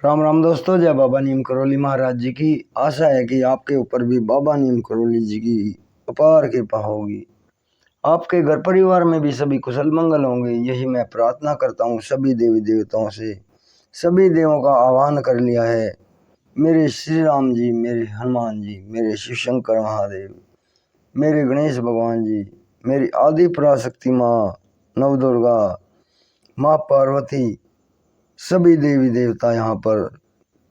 राम राम दोस्तों, जय बाबा नीम करोली महाराज जी की। आशा है कि आपके ऊपर भी बाबा नीम करोली जी की अपार कृपा होगी। आपके घर परिवार में भी सभी कुशल मंगल होंगे, यही मैं प्रार्थना करता हूँ सभी देवी देवताओं से। सभी देवों का आह्वान कर लिया है। मेरे श्री राम जी, मेरे हनुमान जी, मेरे शिव शंकर महादेव, मेरे गणेश भगवान जी, मेरी आदि पराशक्ति माँ नवदुर्गा, माँ पार्वती, सभी देवी देवता यहाँ पर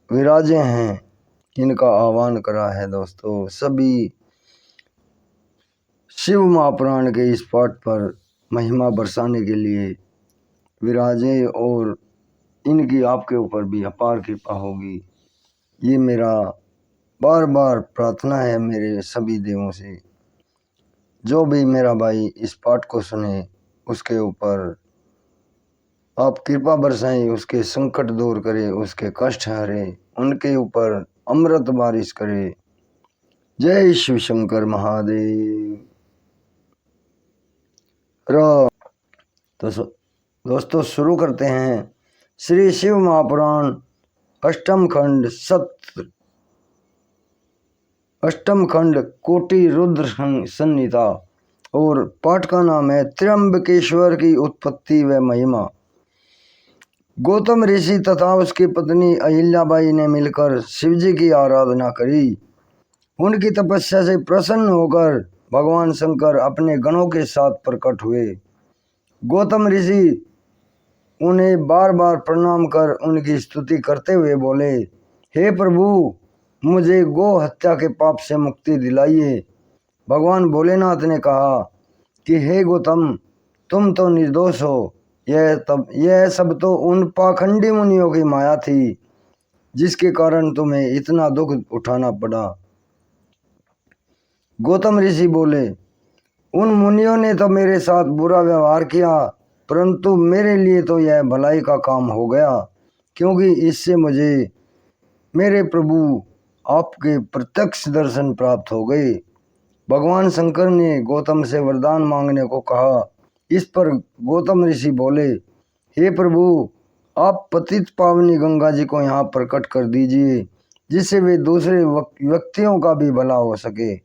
विराजे हैं। इनका आह्वान करा है दोस्तों। सभी शिव महापुराण के इस पाठ पर महिमा बरसाने के लिए विराजे और इनकी आपके ऊपर भी अपार कृपा होगी। ये मेरा बार बार प्रार्थना है मेरे सभी देवों से। जो भी मेरा भाई इस पाठ को सुने उसके ऊपर आप कृपा बरसाएं, उसके संकट दूर करे, उसके कष्ट हरे, उनके ऊपर अमृत बारिश करे। जय शिव शंकर महादेव। तो दोस्तों शुरू करते हैं। श्री शिव महापुराण अष्टम खंड कोटि रुद्र संहिता और पाठ का नाम है त्र्यंबकेश्वर की उत्पत्ति व महिमा। गौतम ऋषि तथा उसकी पत्नी अहिल्याबाई ने मिलकर शिवजी की आराधना करी। उनकी तपस्या से प्रसन्न होकर भगवान शंकर अपने गणों के साथ प्रकट हुए। गौतम ऋषि उन्हें बार बार प्रणाम कर उनकी स्तुति करते हुए बोले, हे प्रभु, मुझे गो हत्या के पाप से मुक्ति दिलाइए। भगवान भोलेनाथ ने कहा कि हे गौतम, तुम तो निर्दोष हो। यह सब तो उन पाखंडी मुनियों की माया थी जिसके कारण तुम्हें इतना दुख उठाना पड़ा। गौतम ऋषि बोले, उन मुनियों ने तो मेरे साथ बुरा व्यवहार किया, परंतु मेरे लिए तो यह भलाई का काम हो गया, क्योंकि इससे मुझे मेरे प्रभु आपके प्रत्यक्ष दर्शन प्राप्त हो गए। भगवान शंकर ने गौतम से वरदान मांगने को कहा। इस पर गौतम ऋषि बोले, हे प्रभु, आप पतित पावनी गंगा जी को यहाँ प्रकट कर दीजिए, जिससे वे दूसरे व्यक्तियों का भी भला हो सके।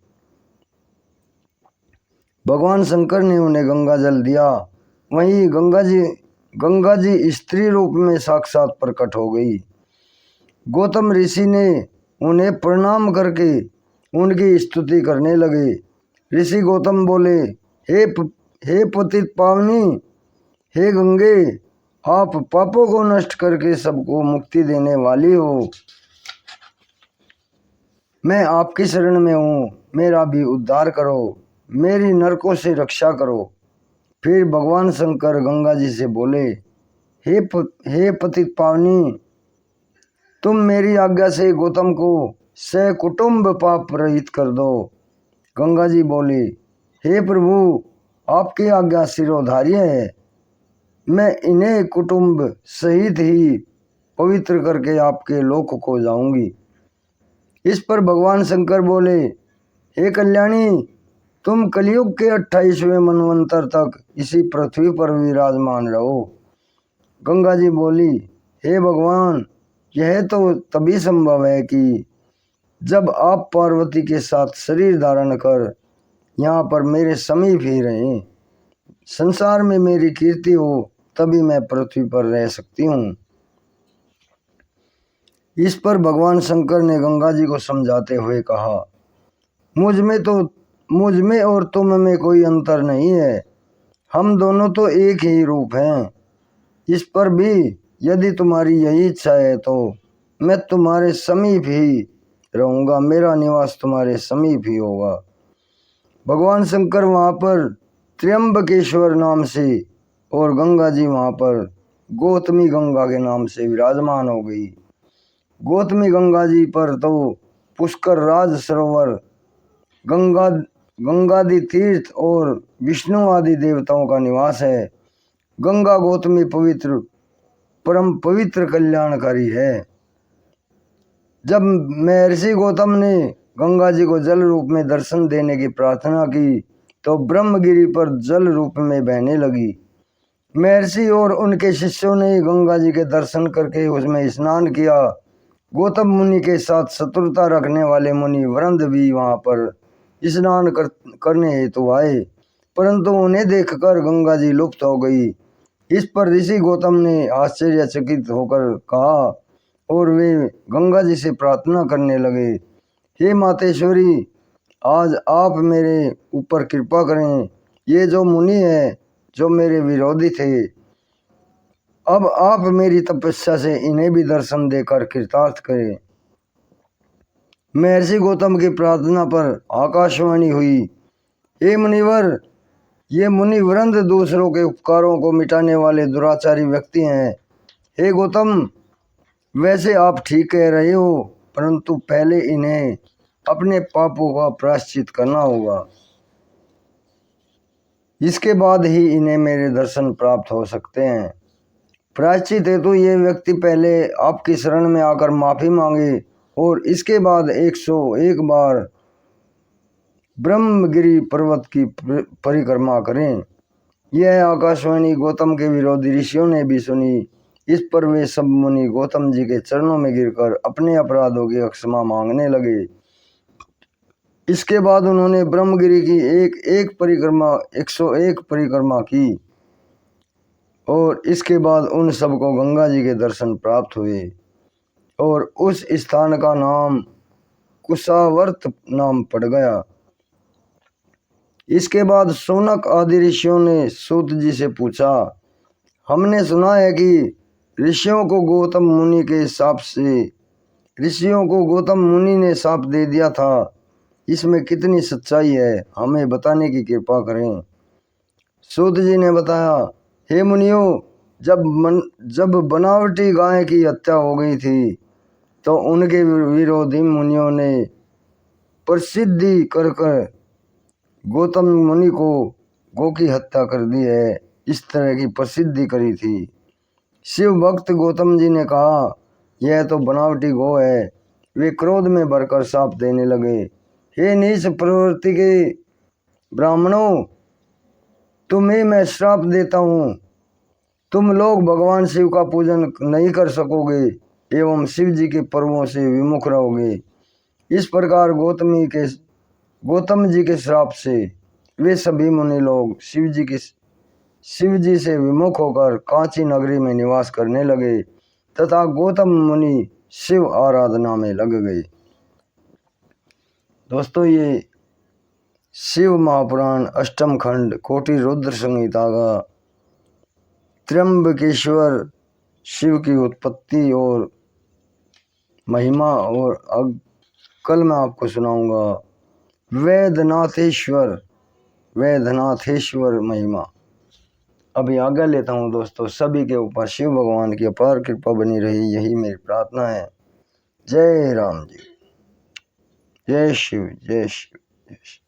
भगवान शंकर ने उन्हें गंगा जल दिया। वहीं गंगा जी स्त्री रूप में साक्षात प्रकट हो गई। गौतम ऋषि ने उन्हें प्रणाम करके उनकी स्तुति करने लगे। ऋषि गौतम बोले, हे पतित पावनी, हे गंगे, आप पापों को नष्ट करके सबको मुक्ति देने वाली हो। मैं आपकी शरण में हूँ, मेरा भी उद्धार करो, मेरी नरकों से रक्षा करो। फिर भगवान शंकर गंगा जी से बोले, हे पतित पावनी, तुम मेरी आज्ञा से गौतम को सकुटुम्ब पाप रहित कर दो। गंगा जी बोली, हे प्रभु, आपकी आज्ञा सिरोधार्य है। मैं इन्हें कुटुंब सहित ही पवित्र करके आपके लोक को जाऊंगी। इस पर भगवान शंकर बोले, हे कल्याणी, तुम कलयुग के 28वें मनवंतर तक इसी पृथ्वी पर विराजमान रहो। गंगा जी बोली, हे भगवान, यह तो तभी संभव है कि जब आप पार्वती के साथ शरीर धारण कर यहाँ पर मेरे समीप ही रहें। संसार में मेरी कीर्ति हो तभी मैं पृथ्वी पर रह सकती हूँ। इस पर भगवान शंकर ने गंगा जी को समझाते हुए कहा, मुझ में और तुम में कोई अंतर नहीं है, हम दोनों तो एक ही रूप हैं। इस पर भी यदि तुम्हारी यही इच्छा है तो मैं तुम्हारे समीप ही रहूँगा, मेरा निवास तुम्हारे समीप ही होगा। भगवान शंकर वहाँ पर त्र्यंबकेश्वर नाम से और गंगा जी वहाँ पर गौतमी गंगा के नाम से विराजमान हो गई। गौतमी गंगा जी पर तो पुष्कर राज सरोवर, गंगादि तीर्थ और विष्णु आदि देवताओं का निवास है। गंगा गौतमी परम पवित्र कल्याणकारी है। जब महर्षि गौतम ने गंगा जी को जल रूप में दर्शन देने की प्रार्थना की तो ब्रह्मगिरी पर जल रूप में बहने लगी। महर्षि और उनके शिष्यों ने गंगा जी के दर्शन करके उसमें स्नान किया। गौतम मुनि के साथ शत्रुता रखने वाले मुनि वृंद भी वहां पर स्नान करने हेतु आए, परंतु उन्हें देखकर गंगा जी लुप्त हो गई। इस पर ऋषि गौतम ने आश्चर्यचकित होकर कहा और वे गंगा जी से प्रार्थना करने लगे, हे मातेश्वरी, आज आप मेरे ऊपर कृपा करें। ये जो मुनि है जो मेरे विरोधी थे, अब आप मेरी तपस्या से इन्हें भी दर्शन देकर कृतार्थ करें। महर्षि गौतम की प्रार्थना पर आकाशवाणी हुई, हे मुनिवर, ये मुनि वृंद दूसरों के उपकारों को मिटाने वाले दुराचारी व्यक्ति हैं। हे गौतम, वैसे आप ठीक कह रहे हो, परंतु पहले इन्हें अपने पापों का प्रायश्चित करना होगा, इसके बाद ही इन्हें मेरे दर्शन प्राप्त हो सकते हैं। प्रायश्चित हेतु ये व्यक्ति पहले आपकी शरण में आकर माफी मांगे और इसके बाद 101 बार ब्रह्मगिरी पर्वत की परिक्रमा करें। यह आकाशवाणी गौतम के विरोधी ऋषियों ने भी सुनी। इस पर वे सब मुनि गौतम जी के चरणों में गिरकर अपने अपराधों की क्षमा मांगने लगे। इसके बाद उन्होंने ब्रह्मगिरी की एक परिक्रमा 101 परिक्रमा की और इसके बाद उन सबको गंगा जी के दर्शन प्राप्त हुए और उस स्थान का नाम कुशावर्त नाम पड़ गया। इसके बाद शौनक आदि ऋषियों ने सूत जी से पूछा, हमने सुना है कि ऋषियों को गौतम मुनि ने शाप दे दिया था, इसमें कितनी सच्चाई है, हमें बताने की कृपा करें। सूत जी ने बताया, हे मुनियों, जब बनावटी गाय की हत्या हो गई थी तो उनके विरोधी मुनियों ने प्रसिद्धि कर गौतम मुनि को गौ की हत्या कर दी है, इस तरह की प्रसिद्धि करी थी। शिव भक्त गौतम जी ने कहा, यह तो बनावटी गौ है। वे क्रोध में भरकर शाप देने लगे, हे नीच प्रवृत्ति के ब्राह्मणों, तुम्हें मैं श्राप देता हूँ, तुम लोग भगवान शिव का पूजन नहीं कर सकोगे एवं शिव जी के पर्वों से विमुख रहोगे। इस प्रकार गौतम जी के श्राप से वे सभी मुनि लोग शिव जी से विमुख होकर कांची नगरी में निवास करने लगे तथा गौतम मुनि शिव आराधना में लग गए। दोस्तों, ये शिव महापुराण अष्टम खंड कोटि रुद्र संहिता का त्र्यंबकेश्वर शिव की उत्पत्ति और महिमा, और कल मैं आपको सुनाऊंगा वैद्यनाथेश्वर महिमा। अभी आज्ञा लेता हूँ दोस्तों, सभी के ऊपर शिव भगवान की अपार कृपा बनी रही, यही मेरी प्रार्थना है। जय राम जी, जय शिव, जय शिव, जय शिव।